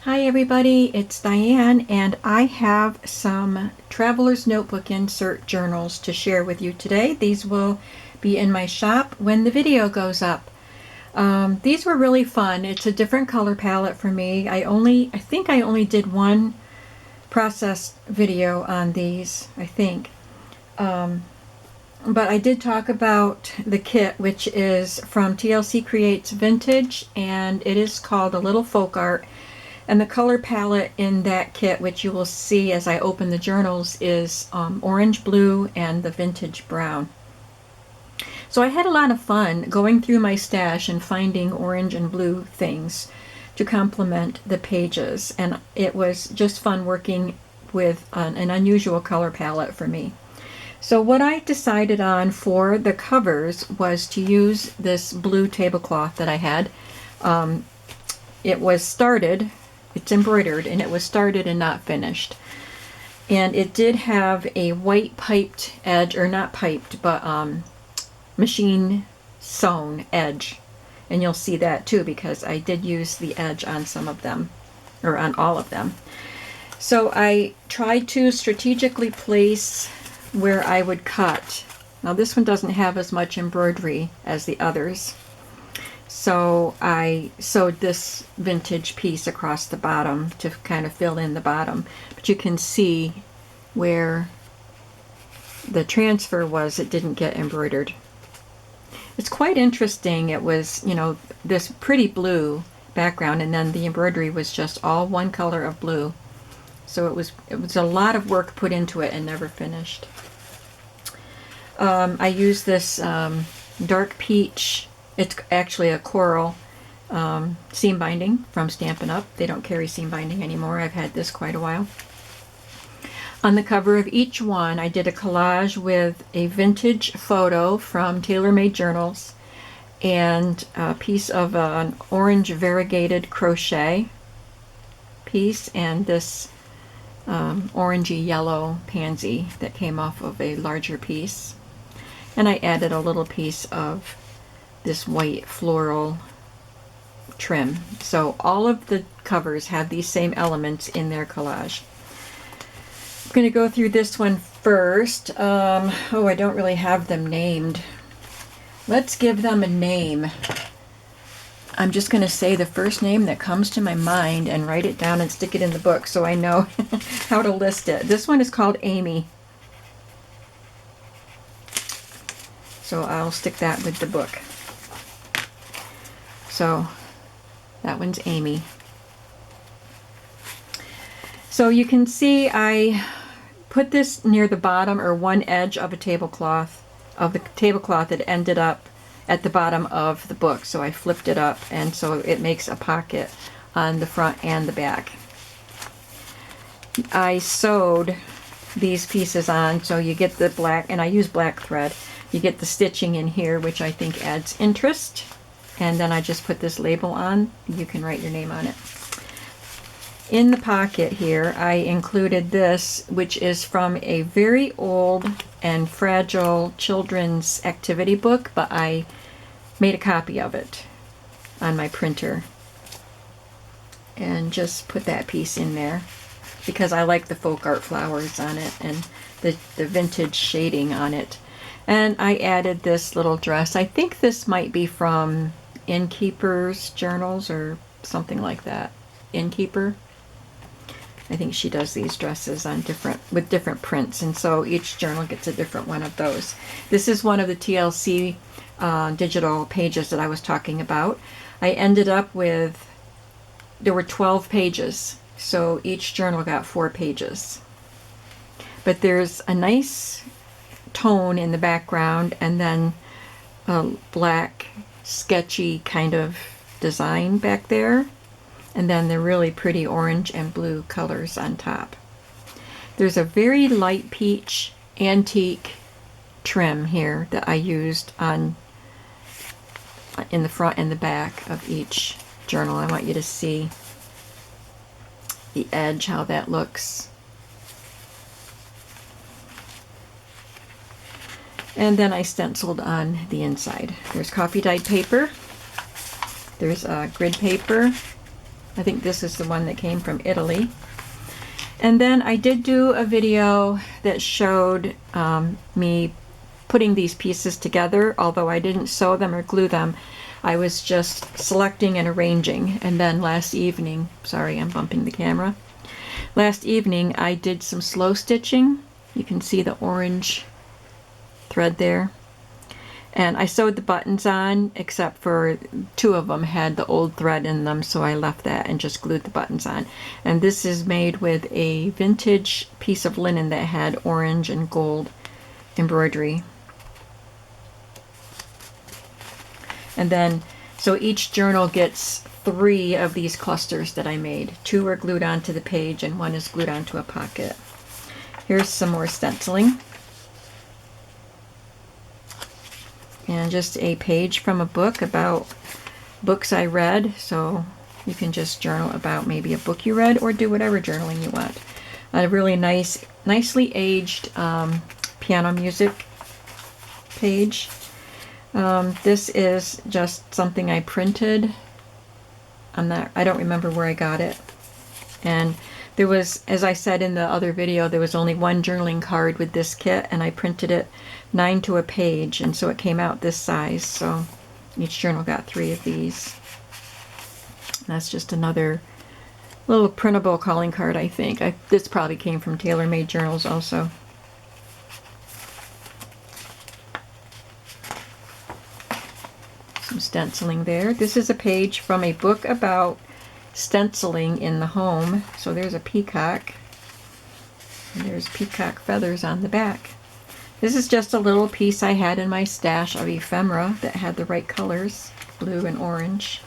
Hi everybody, it's Diane and I have some Traveler's Notebook insert journals to share with you today. These will be in my shop when the video goes up. These were really fun. It's a different color palette for me. I think I only did one process video on these, I think. But I did talk about the kit, which is from TLC Creates Vintage, and it is called A Little Folk Art. And the color palette in that kit, which you will see as I open the journals, is orange, blue, and the vintage brown. So I had a lot of fun going through my stash and finding orange and blue things to complement the pages. And it was just fun working with an unusual color palette for me. So what I decided on for the covers was to use this blue tablecloth that I had. It's embroidered, and it was started and not finished. And it did have a white piped edge, or not piped, but machine sewn edge. And you'll see that too, because I did use the edge on some of them, or on all of them. So I tried to strategically place where I would cut. Now this one doesn't have as much embroidery as the others. So I sewed this vintage piece across the bottom to kind of fill in the bottom. But you can see where the transfer was, it didn't get embroidered. It's quite interesting. It was, this pretty blue background, and then the embroidery was just all one color of blue. So it was a lot of work put into it and never finished. I used this dark peach. It's actually a coral seam binding from Stampin' Up. They don't carry seam binding anymore. I've had this quite a while. On the cover of each one, I did a collage with a vintage photo from Tailor Made Journals and a piece of an orange variegated crochet piece and this orangey yellow pansy that came off of a larger piece. And I added a little piece of this white floral trim. So all of the covers have these same elements in their collage. I'm going to go through this one first. I don't really have them named. Let's give them a name. I'm just going to say the first name that comes to my mind and write it down and stick it in the book so I know how to list it. This one is called Amy. So I'll stick that with the book. So that one's Amy. So you can see I put this near the bottom or one edge of the tablecloth that ended up at the bottom of the book. So I flipped it up, and so it makes a pocket on the front and the back. I sewed these pieces on, so you get the black, and I use black thread. You get the stitching in here, which I think adds interest. And then I just put this label on. You can write your name on it. In the pocket here, I included this, which is from a very old and fragile children's activity book, but I made a copy of it on my printer. And just put that piece in there because I like the folk art flowers on it and the vintage shading on it. And I added this little dress. I think this might be from Innkeeper's Journals or something like that. Innkeeper. I think she does these dresses on with different prints, and so each journal gets a different one of those. This is one of the TLC digital pages that I was talking about. I ended up with, there were 12 pages, so each journal got 4 pages. But there's a nice tone in the background, and then a black sketchy kind of design back there, and then the really pretty orange and blue colors on top. There's a very light peach antique trim here that I used in the front and the back of each journal. I want you to see the edge, how that looks. And then I stenciled on the inside. There's coffee dyed paper. There's grid paper, I think this is the one that came from Italy. And then I did do a video that showed me putting these pieces together, although I didn't sew them or glue them. I was just selecting and arranging. And then last evening, sorry, I'm bumping the camera. Last evening I did some slow stitching. You can see the orange thread there. And I sewed the buttons on, except for 2 of them had the old thread in them, so I left that and just glued the buttons on. And this is made with a vintage piece of linen that had orange and gold embroidery. And then, so each journal gets 3 of these clusters that I made. 2 are glued onto the page and 1 is glued onto a pocket. Here's some more stenciling. And just a page from a book about books I read. So you can just journal about maybe a book you read or do whatever journaling you want. A really nicely aged piano music page. This is just something I printed. I don't remember where I got it. And there was, as I said in the other video, there was only 1 journaling card with this kit, and I printed it 9 to a page, and so it came out this size. So each journal got 3 of these. That's just another little printable calling card, I think. This probably came from Tailor Made Journals also. Some stenciling there. This is a page from a book about stenciling in the home. So there's a peacock, and there's peacock feathers on the back. This is just a little piece I had in my stash of ephemera that had the right colors, blue and orange.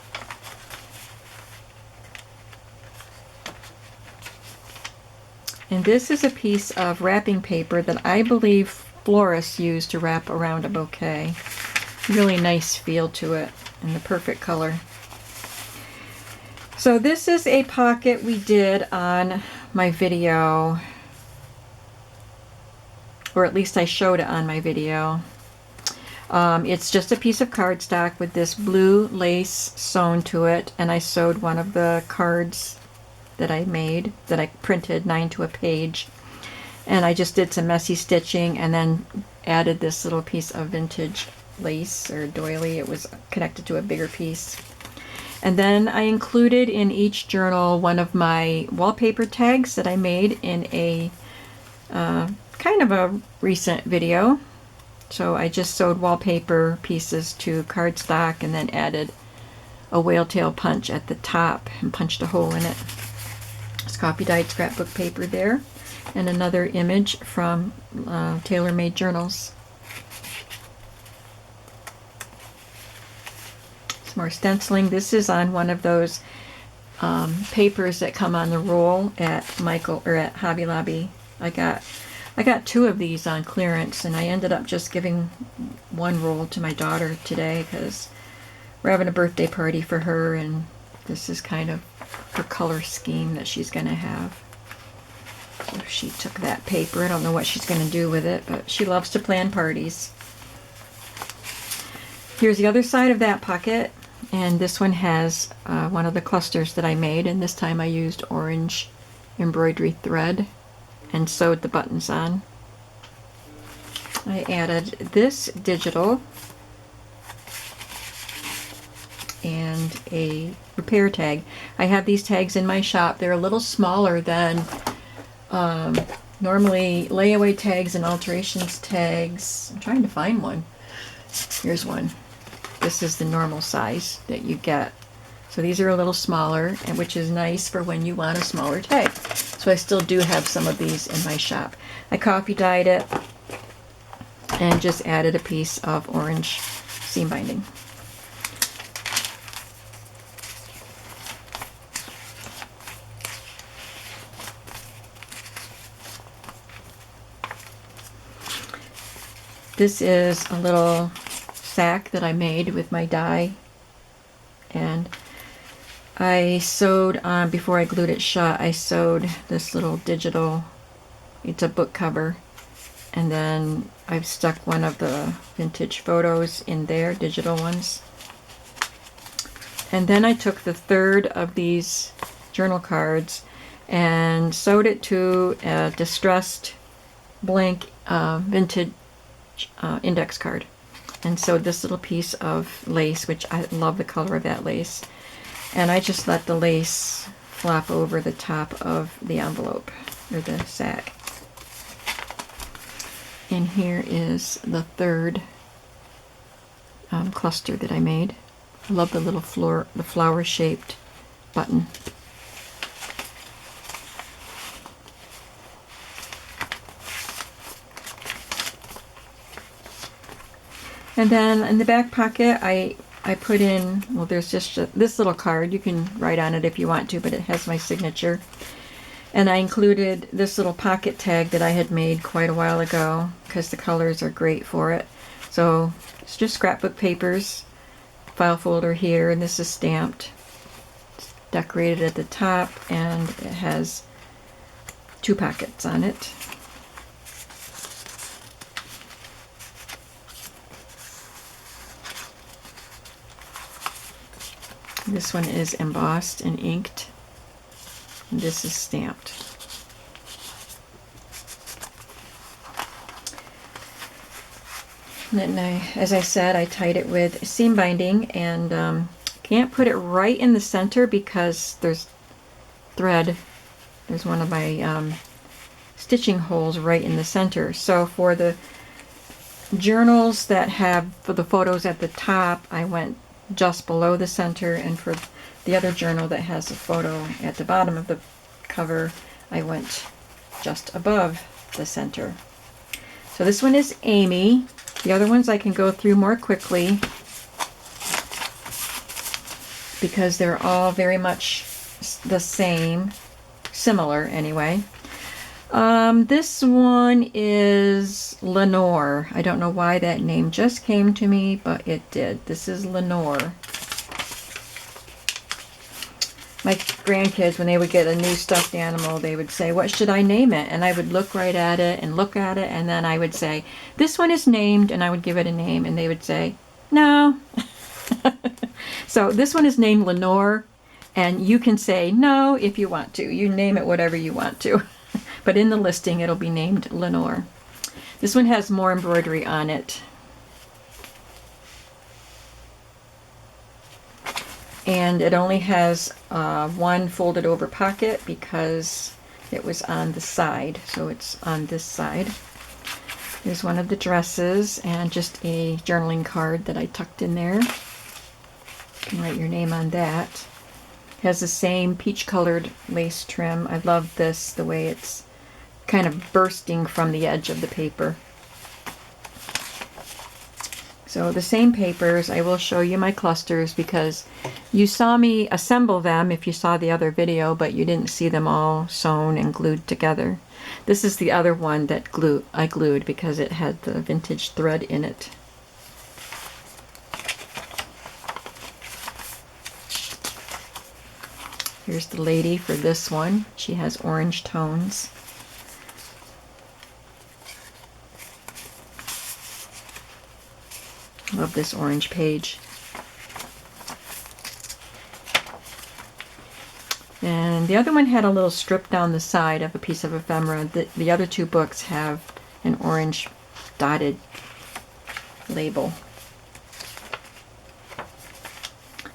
And this is a piece of wrapping paper that I believe florists use to wrap around a bouquet. Really nice feel to it and the perfect color. So this is a pocket we did on my video, or at least I showed it on my video. It's just a piece of cardstock with this blue lace sewn to it, and I sewed one of the cards that I made, that I printed 9 to a page, and I just did some messy stitching and then added this little piece of vintage lace or doily. It was connected to a bigger piece. And then I included in each journal one of my wallpaper tags that I made in a kind of a recent video. So I just sewed wallpaper pieces to cardstock and then added a whale tail punch at the top and punched a hole in it. It's copy dyed scrapbook paper there, and another image from Tailor Made Journals. More stenciling. This is on one of those papers that come on the roll at at Hobby Lobby. I got 2 of these on clearance, and I ended up just giving 1 roll to my daughter today because we're having a birthday party for her, and this is kind of her color scheme that she's going to have. So she took that paper. I don't know what she's going to do with it, but she loves to plan parties. Here's the other side of that pocket. And this one has one of the clusters that I made, and this time I used orange embroidery thread and sewed the buttons on. I added this digital and a repair tag. I have these tags in my shop. They're a little smaller than normally layaway tags and alterations tags. I'm trying to find one. Here's one. This is the normal size that you get. So these are a little smaller, and which is nice for when you want a smaller tag. So I still do have some of these in my shop. I copy dyed it and just added a piece of orange seam binding. This is a little sack that I made with my die, and I sewed on, before I glued it shut, I sewed this little digital, it's a book cover, and then I've stuck one of the vintage photos in there, digital ones. And then I took the third of these journal cards and sewed it to a distressed blank vintage index card, and sewed this little piece of lace, which I love the color of that lace, and I just let the lace flop over the top of the envelope or the sack. And here is the third cluster that I made. I love the little flower shaped button. And then in the back pocket, I put in, well, there's just this little card. You can write on it if you want to, but it has my signature. And I included this little pocket tag that I had made quite a while ago because the colors are great for it. So it's just scrapbook papers, file folder here, and this is stamped. It's decorated at the top, and it has 2 pockets on it. This one is embossed and inked, and this is stamped. And then as I said, I tied it with seam binding, and can't put it right in the center because there's thread. There's one of my stitching holes right in the center. So for the journals that have for the photos at the top, I went just below the center, and for the other journal that has a photo at the bottom of the cover, I went just above the center. So this one is Amy. The other ones I can go through more quickly because they're all very much the same, similar anyway. This one is Lenore. I don't know why that name just came to me, but it did. This is Lenore. My grandkids, when they would get a new stuffed animal, they would say, "What should I name it?" And I would look right at it and look at it, and then I would say, "This one is named," and I would give it a name, and they would say, "No." So this one is named Lenore, and you can say no if you want to. You name it whatever you want to. But in the listing, it'll be named Lenore. This one has more embroidery on it. And it only has one folded over pocket because it was on the side. So it's on this side. There's one of the dresses and just a journaling card that I tucked in there. You can write your name on that. It has the same peach colored lace trim. I love this, the way it's kind of bursting from the edge of the paper. So the same papers, I will show you my clusters because you saw me assemble them if you saw the other video, but you didn't see them all sewn and glued together. This is the other one that I glued because it had the vintage thread in it. Here's the lady for this one. She has orange tones. Love this orange page. And the other one had a little strip down the side of a piece of ephemera. The other 2 books have an orange dotted label.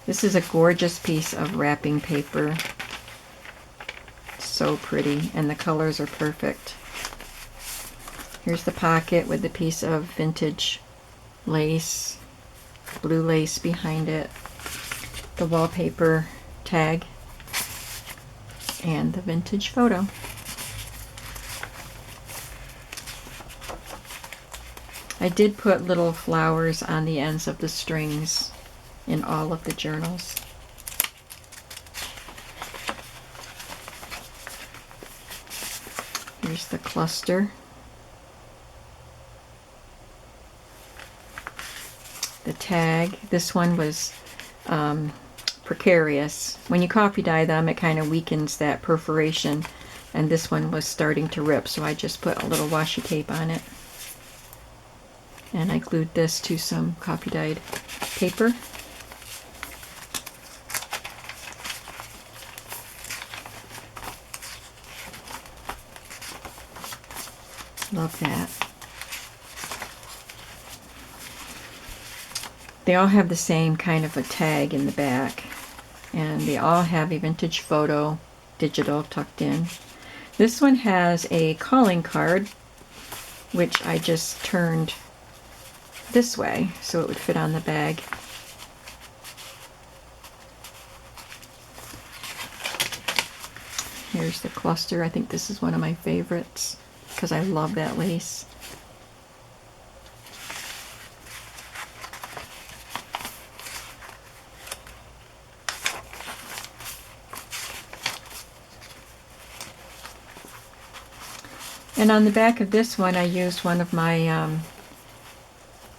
This is a gorgeous piece of wrapping paper. So pretty, and the colors are perfect. Here's the pocket with the piece of vintage lace, blue lace behind it, the wallpaper tag, and the vintage photo. I did put little flowers on the ends of the strings in all of the journals. Here's the cluster. The tag. This one was precarious. When you copy dye them, it kind of weakens that perforation, and this one was starting to rip, so I just put a little washi tape on it. And I glued this to some copy dyed paper. Love that. They all have the same kind of a tag in the back, and they all have a vintage photo digital tucked in. This one has a calling card, which I just turned this way so it would fit on the bag. Here's the cluster. I think this is one of my favorites because I love that lace. And on the back of this one, I used one of my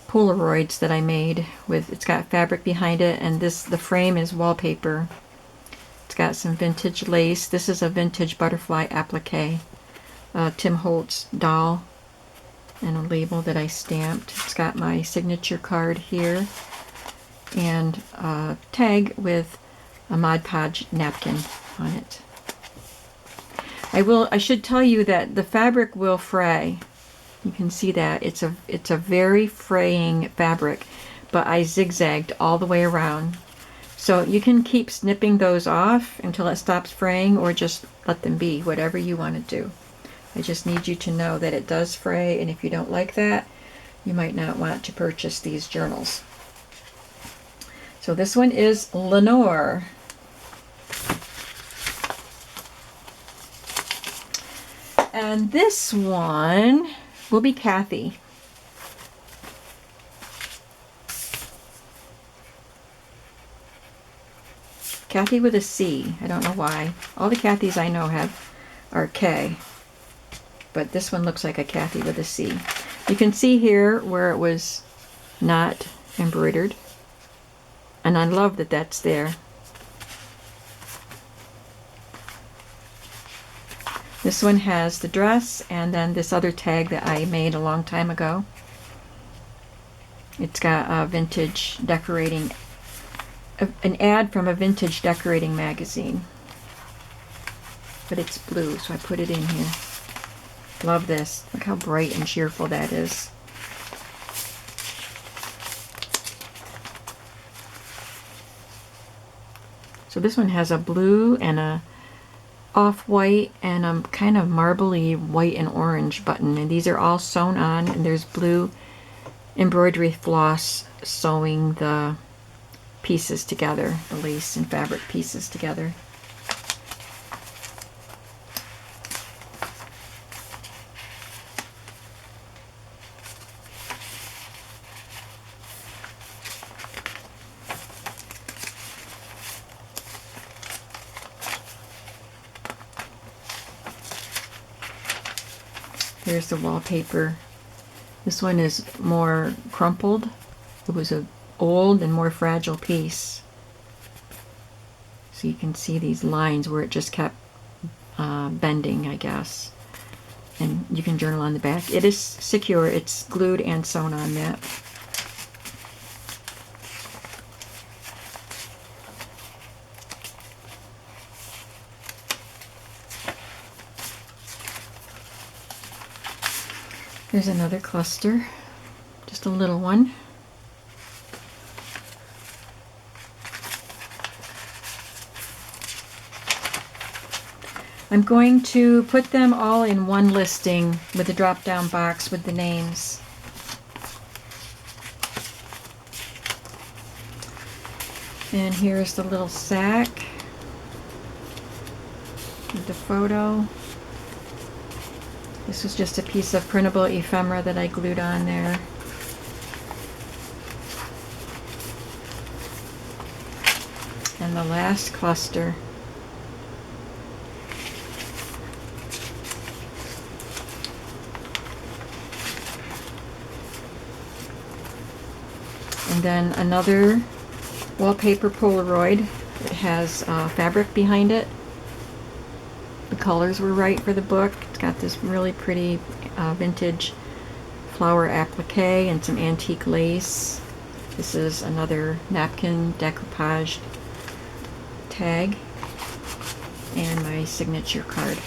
Polaroids that I made with, it's got fabric behind it, and the frame is wallpaper. It's got some vintage lace. This is a vintage butterfly applique, Tim Holtz doll, and a label that I stamped. It's got my signature card here, and a tag with a Mod Podge napkin on it. I should tell you that the fabric will fray. You can see that it's a very fraying fabric, but I zigzagged all the way around. So you can keep snipping those off until it stops fraying, or just let them be, whatever you want to do. I just need you to know that it does fray, and if you don't like that, you might not want to purchase these journals. So this one is Lenore. And this one will be Kathy. Kathy with a C. I don't know why. All the Kathys I know are K. But this one looks like a Kathy with a C. You can see here where it was not embroidered. And I love that that's there. This one has the dress and then this other tag that I made a long time ago. It's got a vintage decorating, an ad from a vintage decorating magazine. But it's blue, so I put it in here. Love this. Look how bright and cheerful that is. So this one has a blue and a off-white and a kind of marbly white and orange button, and these are all sewn on, and there's blue embroidery floss sewing the pieces together, the lace and fabric pieces together. Here's the wallpaper. This one is more crumpled. It was an old and more fragile piece. So you can see these lines where it just kept bending, I guess. And you can journal on the back. It is secure. It's glued and sewn on that. There's another cluster, just a little one. I'm going to put them all in one listing with a drop-down box with the names. And here's the little sack with the photo. This was just a piece of printable ephemera that I glued on there. And the last cluster. And then another wallpaper Polaroid. It has fabric behind it. The colors were right for the book. It's got this really pretty vintage flower applique and some antique lace. This is another napkin decoupage tag and my signature card.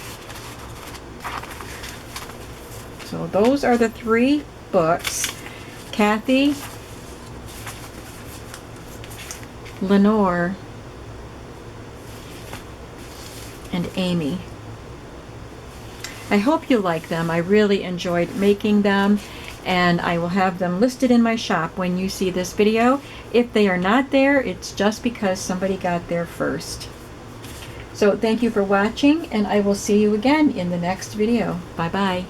So those are the 3 books. Kathy, Lenore, and Amy. I hope you like them. I really enjoyed making them, and I will have them listed in my shop when you see this video. If they are not there, it's just because somebody got there first. So thank you for watching, and I will see you again in the next video. Bye-bye.